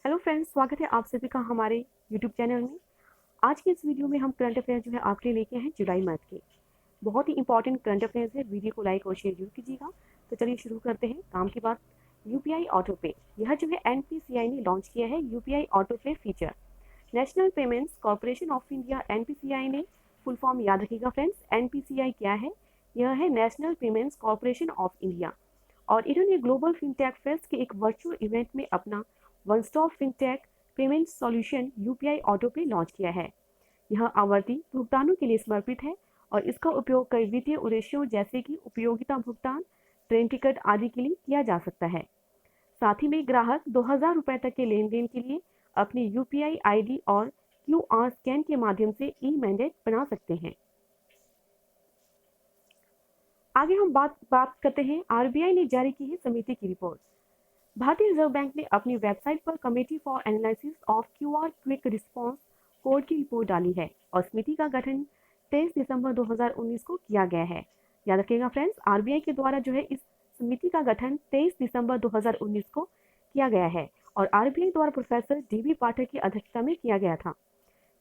Hello friends, स्वागत है आप सभी का हमारे यूट्यूब चैनल में। आज की इस वीडियो में हम करंट अफेयर जो है आपके लिए लेके हैं जुलाई मंथ के। बहुत ही इंपॉर्टेंट करंट अफेयर्स है। वीडियो को लाइक और शेयर जरूर कीजिएगा। तो चलिए शुरू करते हैं काम की बात। यूपीआई ऑटो पे, यह जो है एनपीसीआई ने लॉन्च किया है UPI auto pay feature. National payments corporation of India NPCI ने फुल फॉर्म याद रखिएगा फ्रेंड्स। एनपीसीआई क्या है? यह है national payments corporation of India. और इन्होंने ग्लोबल फिनटेक फेस्ट के एक वर्चुअल इवेंट में अपना one stop fintech payment solution UPI auto पे लॉन्च किया है। यह आवर्ती भुगतानों के लिए समर्पित है और इसका उपयोग कई वित्तीय उद्देश्यों जैसे कि उपयोगिता भुगतान, ट्रेन टिकट आदि के लिए किया जा सकता है। साथ ही में ग्राहक 2000 रुपये तक के लेन देन के लिए अपनी यूपीआई आईडी और क्यूआर स्कैन के माध्यम से ई मैंडेट बना सकते हैं। आगे हम बात करते हैं। आरबीआई ने जारी की है समिति की रिपोर्ट। भारतीय रिजर्व बैंक ने अपनी वेबसाइट पर committee for analysis of QR quick response code की रिपोर्ट डाली है और समिति का गठन 23 दिसंबर 2019 को किया गया है। याद रखिएगा फ्रेंड्स, आरबीआई के द्वारा जो है इस समिति का गठन 23 दिसंबर 2019 को किया गया है और आरबीआई द्वारा प्रोफेसर डीबी पाठक की अध्यक्षता में किया गया था।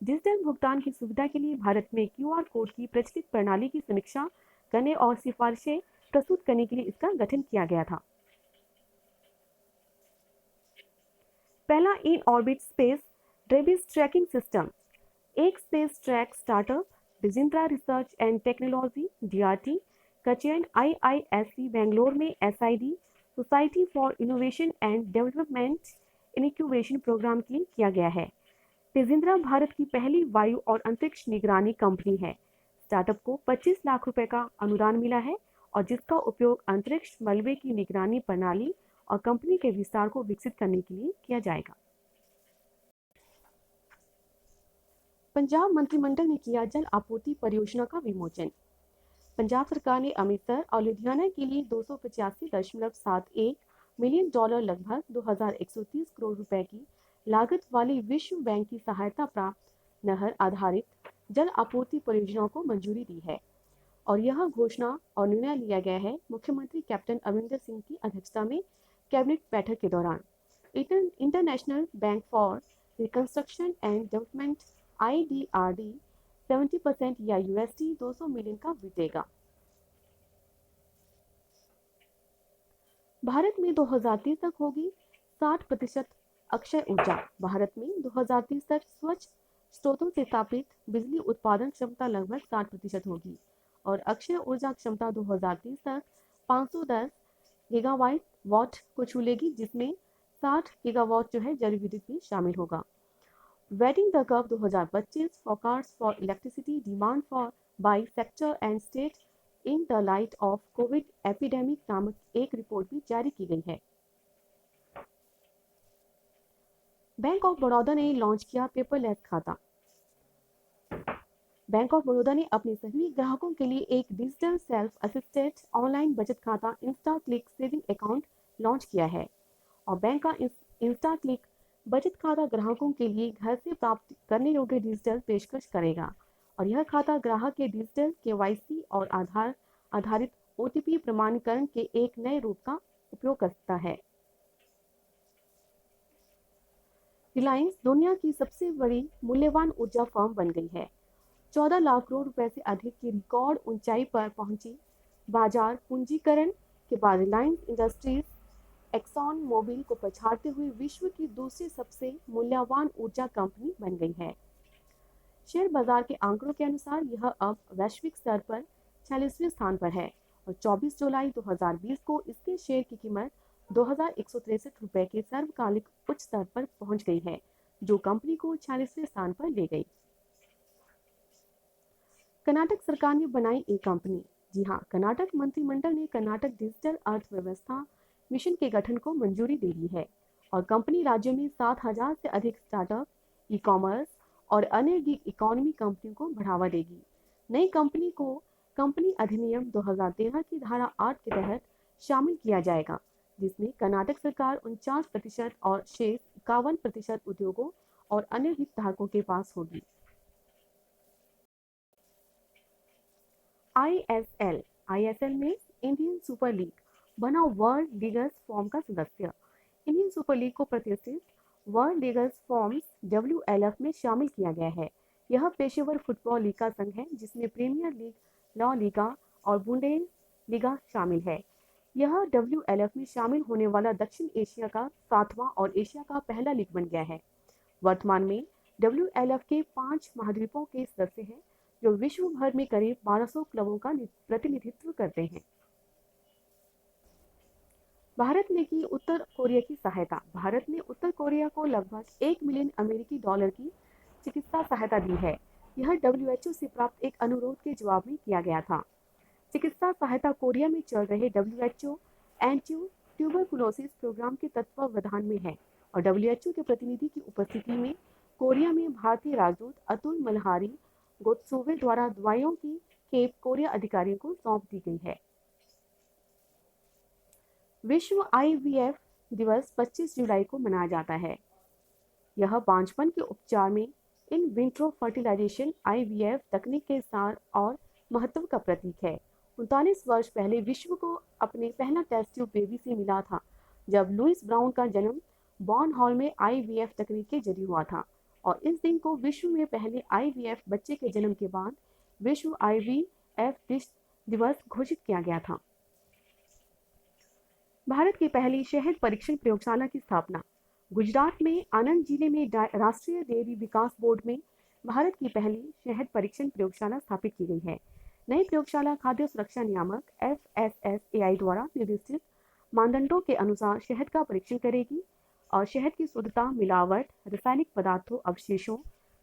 डिजिटल भुगतान की सुविधा के लिए भारत में क्यूआर कोड की प्रचलित प्रणाली की समीक्षा करने और सिफारिशें प्रस्तुत करने के लिए इसका गठन किया गया था। पहला in orbit space debris tracking system. एक space track startup Digantara research and technology DRT का चयन आईआईएससी बेंगलोर में SID society for innovation and development incubation programme के लिए किया गया है। डिजिंद्रा भारत की पहली वायु और अंतरिक्ष निगरानी कंपनी है। स्टार्टअप को 25 लाख रुपए का अनुदान मिला है और जिसका उपयोग अंतरिक्ष मलबे की निगरानी प्रणाली और कंपनी के विस्तार को विकसित करने के लिए किया जाएगा। पंजाब मंत्रिमंडल ने किया जल आपूर्ति परियोजना का विमोचन। पंजाब सरकार ने अमृतसर और लुधियाना के लिए 285.71 मिलियन डॉलर लगभग 2130 करोड़ रुपए की लागत वाली विश्व बैंक की सहायता प्राप्त नहर आधारित जल आपूर्ति परियोजनाओं को मंजूरी दी है और यह घोषणा और निर्णय लिया गया है मुख्यमंत्री कैप्टन अमरिंदर सिंह की अध्यक्षता में कैबिनेट बैठक के दौरान। International bank for reconstruction and development IDRD 70% या USD 200 मिलियन का वित्तेगा। भारत में 2030 तक होगी 60% अक्षय ऊर्जा। भारत में 2030 तक स्वच्छ स्रोतों से स्थापित बिजली उत्पादन क्षमता लगभग 60% होगी और अक्षय ऊर्जा क्षमता 2030 तक 510 गीगावाट वॉट को छू लेगी, जिसमें 60 गीगावाट जो है जल विद्युत भी शामिल होगा। Waiting the curve 2025 forecasts for electricity demand for by sector and state in the light of Covid epidemic नामक एक रिपोर्ट भी जारी की गई है। बैंक ऑफ बड़ौदा ने लॉन्च किया पेपरलेस खाता। बैंक ऑफ बड़ौदा ने अपने सभी ग्राहकों के लिए एक डिजिटल सेल्फ असिस्टेड ऑनलाइन बचत खाता Insta click saving account launch किया है और बैंक का इंस्टा क्लिक बचत खाता ग्राहकों के लिए घर से प्राप्त करने योग्य डिजिटल पेशकश करेगा और यह खाता ग्राहक के डिजिटल केवाईसी और आधार आधारित ओटीपी प्रमाणीकरण के एक नए रूप का उपयोग करता है। रिलायंस दुनिया की सबसे बड़ी मूल्यवान ऊर्जा फर्म बन गई है। 14 लाख करोड़ रुपए से अधिक की रिकॉर्ड ऊंचाई पर पहुंची बाजार पूंजीकरण के बाद रिलायंस इंडस्ट्रीज एक्सॉन मोबिल को पछाड़ते हुए विश्व की दूसरी सबसे मूल्यवान ऊर्जा कंपनी बन गई है। शेयर बाजार के आंकड़ों के अनुसार यह अब वैश्विक स्तर पर 46वें स्थान पर है और 24 जुलाई 2020 को इसके शेयर की कीमत 2163 रुपए के सर्वकालिक उच्च स्तर पर पहुंच गई है, जो कंपनी को 46वें स्थान पर ले गई। कर्नाटक सरकार ने बनाई एक कंपनी। जी हाँ, कर्नाटक मंत्रिमंडल ने कर्नाटक डिजिटल अर्थव्यवस्था मिशन के गठन को मंजूरी दे दी है और कंपनी राज्य में 7000 से अधिक स्टार्टअप, ई कॉमर्स और अन्य गिग इकोनॉमी कंपनियों को बढ़ावा देगी। नई कंपनी को कंपनी अधिनियम 2013 की धारा 8 के तहत शामिल किया जाएगा, जिसमें कर्नाटक सरकार 49% और शेष 51% उद्योगों और अन्य हितधारकों के पास होगी। ISL में इंडियन सुपर लीग बना वर्ल्ड लीगर्स फॉर्म का सदस्य। इंडियन सुपर लीग को प्रतिष्ठित वर्ल्ड लीगल फॉर्म्स WLF में शामिल किया गया है। यह पेशेवर फुटबॉल लीग का संघ है जिसमें प्रीमियर लीग, ला लीगा और बुंडेसलीगा शामिल है। यह WLF में शामिल होने वाला दक्षिण एशिया का 7वां और एशिया का पहला लीग बन गया है। वर्तमान में WLF के 5 महाद्वीपों के सदस्य हैं जो विश्व भर में करीब 1200 क्लबों का प्रतिनिधित्व करते हैं। भारत ने की उत्तर कोरिया की सहायता। भारत ने उत्तर कोरिया को लगभग $1 मिलियन अमेरिकी डॉलर की चिकित्सा सहायता दी है। यह WHO से प्राप्त एक अनुरोध के जवाब में किया गया था। चिकित्सा सहायता कोरिया में चल रहे WHO एंटी ट्यूबरकुलोसिस प्रोग्राम के तत्वावधान में है और WHO के प्रतिनिधि की उपस्थिति में कोरिया में भारतीय राजदूत अतुल मल्हारी गोत्सुवे द्वारा दवाइयों की खेप कोरिया अधिकारियों को सौंप दी गई है। विश्व IVF दिवस 25 जुलाई को मनाया जाता है। यह बांझपन के उपचार में इन विट्रो फर्टिलाइजेशन IVF तकनीक के सार और महत्व का प्रतीक है। 39 वर्ष पहले विश्व को अपने पहला टेस्ट ट्यूब बेबी से मिला था जब लुइस ब्राउन का जन्म बॉर्न हॉल में IVF तकनीक के जरिए हुआ था और इस दिन को विश्व में पहले IVF बच्चे के जन्म के बाद विश्व IVF दिवस घोषित किया गया था। भारत की पहली शहद परीक्षण प्रयोगशाला की स्थापना। गुजरात में आनंद जिले में राष्ट्रीय डेयरी विकास बोर्ड में भारत की पहली शहद परीक्षण प्रयोगशाला स्थापित की गई है। नई प्रयोगशाला खाद्य सुरक्षा नियामक FSSAI द्वारा निर्दिष्ट मानदंडों के अनुसार शहद का परीक्षण करेगी और शहद की शुद्धता, मिलावट, रासायनिक पदार्थों, अवशेषों,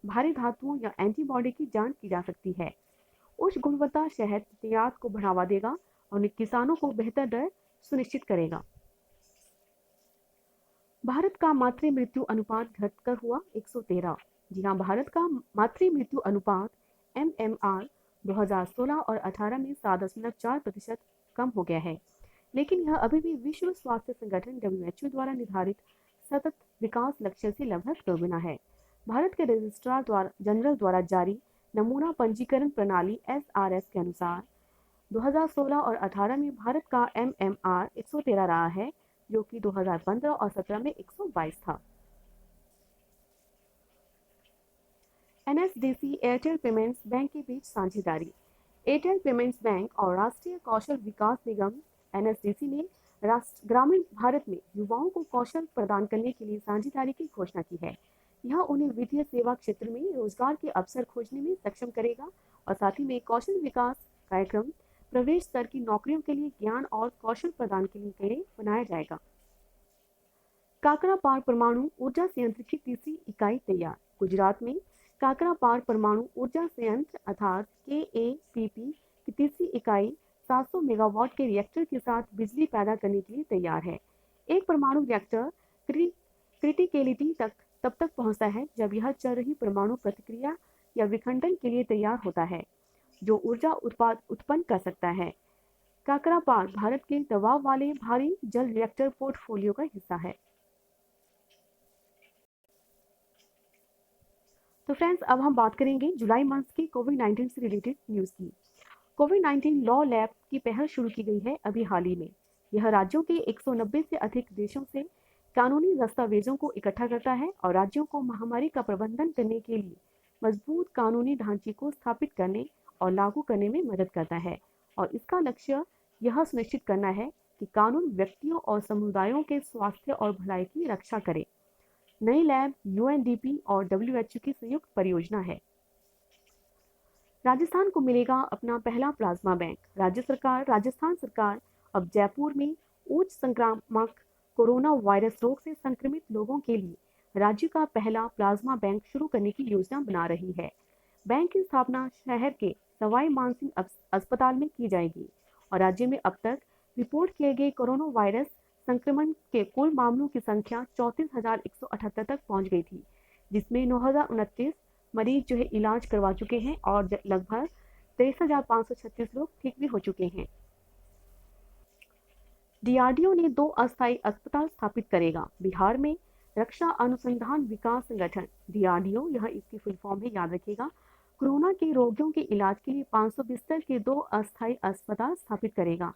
भारी धातुओं या एंटीबॉडी की जांच की जा सकती है। उच्च गुणवत्ता शहद निर्यात को बढ़ावा देगा और किसानों को बेहतर दर सुनिश्चित करेगा। भारत का मातृ मृत्यु अनुपात घटकर हुआ 113। जी हाँ, भारत का मातृ मृत्यु अनुपात MMR 2016 और 18 में 7.4% कम हो गया है, लेकिन यह अभी भी विश्व स्वास्थ्य संगठन WHO द्वारा निर्धारित सतत विकास लक्ष्य से लगभग दोगुना है। भारत के रजिस्ट्रार जनरल द्वारा जारी नमूना पंजीकरण प्रणाली SRS के अनुसार 2016 और 18 में भारत का MMR 113 रहा है, जो कि 2015 और 17 में 122 था। NSDC एयरटेल पेमेंट्स बैंक के बीच साझेदारी। एयरटेल पेमेंट्स बैंक और राष्ट्रीय कौशल विकास निगम NSDC ने ग्रामीण भारत में युवाओं को कौशल प्रदान करने के लिए साझेदारी की घोषणा की है। यह उन्हें वित्तीय सेवा क्षेत्र में रोजगार के अवसर खोजने में सक्षम करेगा और साथ ही में कौशल विकास कार्यक्रम प्रवेश स्तर की नौकरियों के लिए ज्ञान और कौशल प्रदान के लिए बनाया जाएगा। काकरापार परमाणु ऊर्जा संयंत्र की तीसरी इकाई तैयार। गुजरात में काकरापार परमाणु ऊर्जा संयंत्र अर्थात KAPP की तीसरी इकाई 700 मेगावाट के रिएक्टर के साथ बिजली पैदा करने के लिए तैयार है। एक परमाणु रिएक्टर क्रिटिकलिटी तब तक पहुंचता है जब यह चल रही परमाणु प्रतिक्रिया या विखंडन के लिए तैयार होता है, जो ऊर्जा उत्पन्न कर सकता है। काकरापार भारत के दबाव वाले भारी जल रिएक्टर पोर्टफोलियो का हिस्सा है। तो फ्रेंड्स, अब हम बात करेंगे जुलाई मंथ की कोविड-19 से रिलेटेड न्यूज़ की। कोविड-19 लॉ लैब की पहल शुरू की गई है अभी हाल ही में। यह राज्यों के 190 से अधिक देशों से कानूनी दस्तावेजों को इकट्ठा करता है और राज्यों को महामारी का प्रबंधन करने के लिए मजबूत कानूनी ढांचे को स्थापित करने और लागू करने में मदद करता है और इसका लक्ष्य यह सुनिश्चित करना है कि कानून व्यक्तियों और समुदायों के स्वास्थ्य और भलाई की रक्षा करे। नई लैब UNDP और WHO की संयुक्त परियोजना है। राजस्थान को मिलेगा अपना पहला प्लाज्मा बैंक। राजस्थान सरकार अब जयपुर में उच्च संक्रामक कोरोना वायरस रोग से संक्रमित लोगों के लिए राज्य का पहला प्लाज्मा बैंक शुरू करने की योजना बना रही है। बैंक की स्थापना शहर के सवाई मानसिंह अस्पताल में की जाएगी और राज्य में अब तक रिपोर्ट किए गए कोरोना वायरस संक्रमण के कुल मामलों की संख्या 34,178 तक पहुंच गई थी, जिसमें 9,029 मरीज जो है इलाज करवा चुके हैं और लगभग 23,536 लोग ठीक भी हो चुके हैं। DRDO ने 2 अस्थायी अस्पताल स्थापित करेगा। बिहार में रक्षा अनुसंधान विकास संगठन DRDO, यह इसकी फुल फॉर्म है, याद रखिएगा, कोरोना के रोगियों के इलाज के लिए 500 बिस्तर के 2 अस्थायी अस्पताल स्थापित करेगा।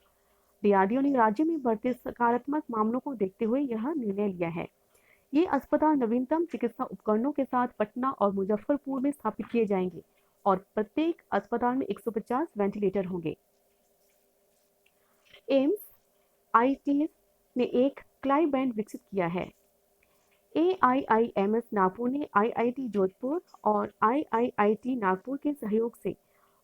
DRDO ने राज्य में बढ़ते सकारात्मक मामलों को देखते हुए यह निर्णय लिया है। ये अस्पताल नवीनतम चिकित्सा उपकरणों के साथ पटना और मुजफ्फरपुर में स्थापित किए जाएंगे और प्रत्येक अस्पताल में 150 वेंटिलेटर होंगे। एम्स आईटीएस ने एक क्लाई बैंड विकसित किया है। AIIMS नागपुर ने IIT जोधपुर और IIIT नागपुर के सहयोग से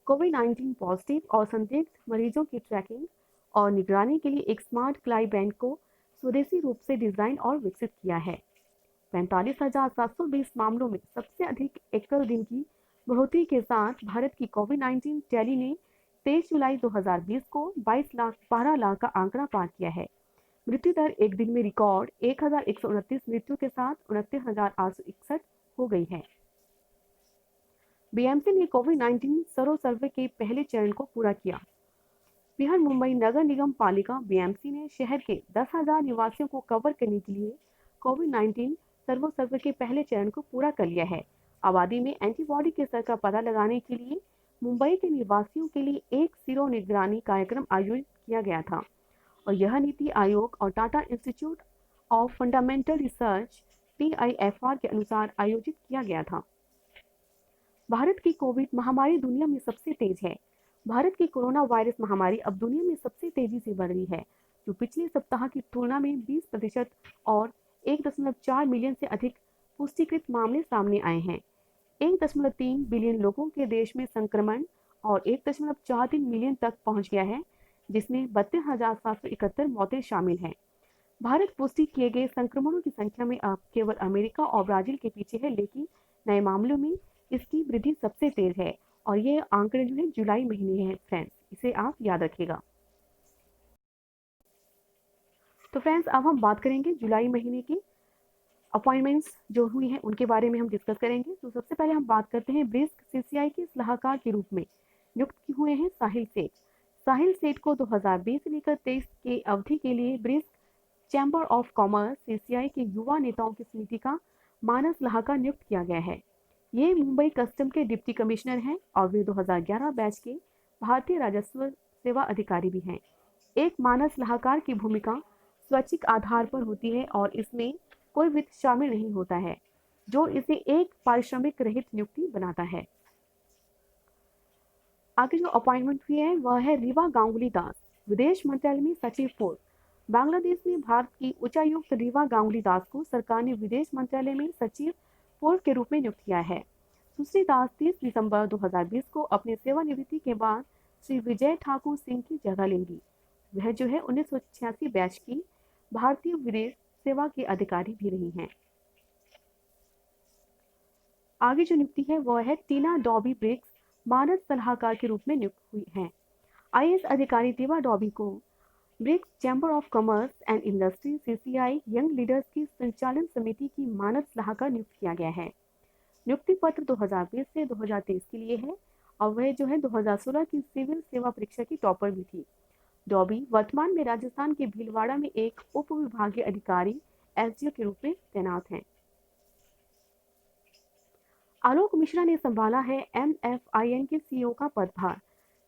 कोविड-19 पॉजिटिव और संदिग्ध मरीजों की ट्रैकिंग और निगरानी के लिए एक स्मार्ट क्लाई बैंड को स्वदेशी रूप से डिजाइन और विकसित किया है। 45,720 मामलों में सबसे अधिक एकल दिन की बढ़ोतरी के साथ भारत की कोविड-19 टैली ने 23 जुलाई 2020 को 12 लाख का आंकड़ा पार किया है। मृत्यु दर एक दिन में रिकॉर्ड 1,129 मृत्यु के साथ 29,861 हो गई है। बीएमसी ने कोविड-19 सरो सर्वे के पहले चरण को पूरा किया। बिहार मुंबई नगर निगम पालिका बीएमसी ने शहर के 10,000 निवासियों को कवर करने के लिए कोविड-19 सर्वो सर्वे के पहले चरण को पूरा कर लिया है। आबादी में एंटीबॉडी के स्तर का पता लगाने के लिए मुंबई के निवासियों के लिए एक सीरो निगरानी कार्यक्रम आयोजित किया गया था और यह नीति आयोग और Tata institute of fundamental research TIFR के अनुसार आयोजित किया गया था। भारत की कोविड महामारी दुनिया में सबसे तेज है। भारत की कोरोना वायरस महामारी अब दुनिया में सबसे तेजी से बढ़ रही है, जो पिछले सप्ताह की तुलना में 20% और 1.4 मिलियन से अधिक पुष्टिकृत मामले सामने आए हैं। 1.3 बिलियन लोगों के देश में संक्रमण और 1.43 मिलियन तक पहुंच गया है, जिसमें 32,771 मौतें शामिल हैं। भारत पुष्टि किए गए संक्रमणों की संख्या में अब केवल अमेरिका और ब्राजील के पीछे है, लेकिन नए मामलों में इसकी वृद्धि सबसे तेज है और ये आंकड़े जो है जुलाई महीने हैं फ्रेंड्स, इसे आप याद रखिएगा। तो फ्रेंड्स अब हम बात करेंगे जुलाई महीने की अपॉइंटमेंट्स जो हुई हैं उनके बारे में हम डिस्कस करेंगे। तो सबसे पहले हम बात करते हैं ब्रिस्क CCI के सलाहकार के रूप में नियुक्त हुए हैं साहिल सेठ। साहिल सेठ को 2020 से लेकर 23 के अवधि के लिए brisk chamber of commerce CCI के युवा नेताओं की समिति का मानस सलाहकार नियुक्त किया गया है। ये मुंबई कस्टम के डिप्टी कमिश्नर हैं और वे 2011 बैच के भारतीय राजस्व सेवा अधिकारी भी हैं। एक मानस सलाहकार की भूमिका स्वैच्छिक आधार पर होती है और इसमें कोई वित्त शामिल नहीं होता है, जो इसे एक पारिश्रमिक रहित नियुक्ति बनाता है। आगे जो अपॉइंटमेंट हुई है वह है रीवा गांगुली दास, विदेश मंत्रालय में सचिव पूर्व। बांग्लादेश में भारत की उच्चायुक्त रीवा गांगुली दास को सरकार ने विदेश मंत्रालय में सचिव पूर्व के रूप में नियुक्त किया है। सुश्री दास 30 दिसंबर 2020 को अपने सेवानिवृत्ति के बाद श्री विजय ठाकुर सिंह की जगह लेंगी। वह जो है 1986 बैच की भारतीय विदेश सेवा के अधिकारी भी रही हैं। आगे जो नियुक्ति है वह है टीना डॉबी ब्रिक्स, मानस सलाहकार के रूप में नियुक्त हुई हैं। IAS अधिकारी टीना डॉबी को BRICS chamber of commerce and industry CCI young leaders की संचालन समिति की मानस सलाहकार नियुक्त किया गया है। नियुक्ति पत्र 2020 से 2023 के लिए है और वह जो है 2016 की सिविल सेवा परीक्षा की टॉपर भी थी। डॉबी वर्तमान में राजस्थान के भीलवाड़ा में एक उप विभागीय अधिकारी SDO के रूप में तैनात हैं। आलोक मिश्रा ने संभाला है MFIN के CEO का पदभार।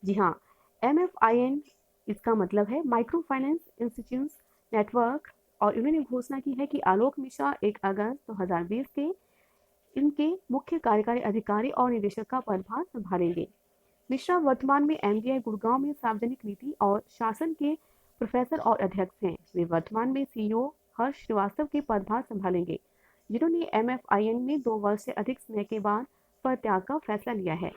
जी हाँ, MFIN इसका मतलब है माइक्रो फाइनेंस इंस्टीट्यूट्स नेटवर्क और इन्होंने घोषणा की है कि आलोक मिश्रा 1 अगस्त 2020 के इनके मुख्य कार्यकारी अधिकारी और निदेशक का पदभार संभालेंगे। मिश्रा वर्तमान में MDI गुड़गांव में सार्वजनिक नीति और शासन के प्रोफेसर और अध्यक्ष हैं। वे वर्तमान में CEO हर्ष श्रीवास्तव के पदभार संभालेंगे, जिन्होंने MFIN में 2 वर्ष से अधिक समय के बाद पद त्याग का फैसला लिया है।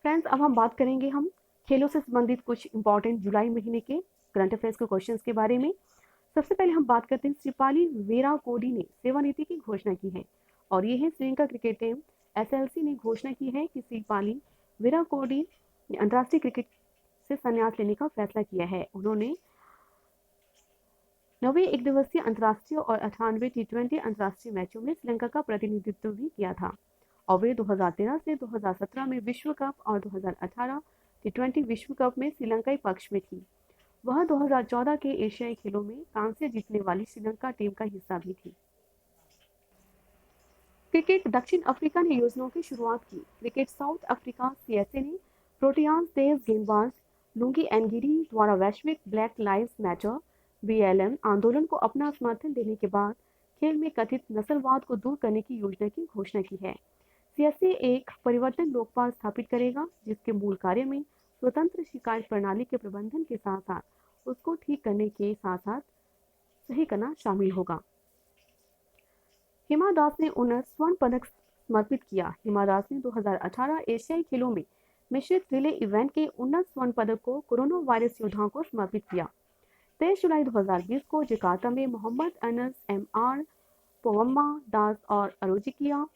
फ्रेंड्स अब हम बात करेंगे हम खेलों से संबंधित कुछ इंपॉर्टेंट जुलाई महीने के करंट अफेयर्स के क्वेश्चंस के बारे में। सबसे पहले हम बात करते हैं श्रीपाली वेराकोडी ने सेवानिवृत्ति की घोषणा की है और ये है श्रीलंका क्रिकेट टीम SLC ने घोषणा की है कि श्रीपाली वेराकोडी ने अंतर्राष्ट्रीय क्रिकेट से संन्यास लेने का फैसला किया है। उन्होंने 9वें एक दिवसीय अंतर्राष्ट्रीय और 98 T20 अंतर्राष्ट्रीय मैचों में श्रीलंका का प्रतिनिधित्व भी किया था और वे 2013 से 2017 में विश्व कप और 2018 T20 विश्व कप में श्रीलंकाई पक्ष में थी। वह 2014 के एशियाई खेलों में कांस्य जीतने वाली श्रीलंका टीम का हिस्सा भी थी। क्रिकेट दक्षिण अफ्रीका ने योजनाओं की शुरुआत की। क्रिकेट साउथ अफ्रीका CSA ने प्रोटियाज तेज गेंदबाज लुंगी एनगिरी द्वारा वैश्विक ब्लैक लाइव्स मैटर BLM आंदोलन को अपना समर्थन देने के बाद खेल में कथित नस्लवाद को दूर करने की योजना की घोषणा की है। CSA एक परिवर्तन लोकपाल स्थापित करेगा जिसके मूल कार्य में स्वतंत्र शिकायत प्रणाली के प्रबंधन के साथ साथ उसको ठीक करने के साथ साथ सही करना शामिल होगा। हिमा दास ने 19 स्वर्ण पदक समर्पित किया। हिमा दास ने 2018 एशियाई खेलों में मिश्रित रिले इवेंट के 19 स्वर्ण पदक को कोरोना वायरस योद्धाओं को समर्पित किया। 23 जुलाई 2020 को जकार्ता में मोहम्मद अनस MR पोवम्मा दास और अरोजिकिया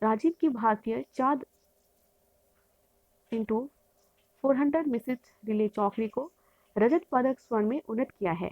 राजीव की भारतीय 4x400 मिश्रित रिले चौकड़ी को रजत पदक स्वर्ण में उन्नत किया है।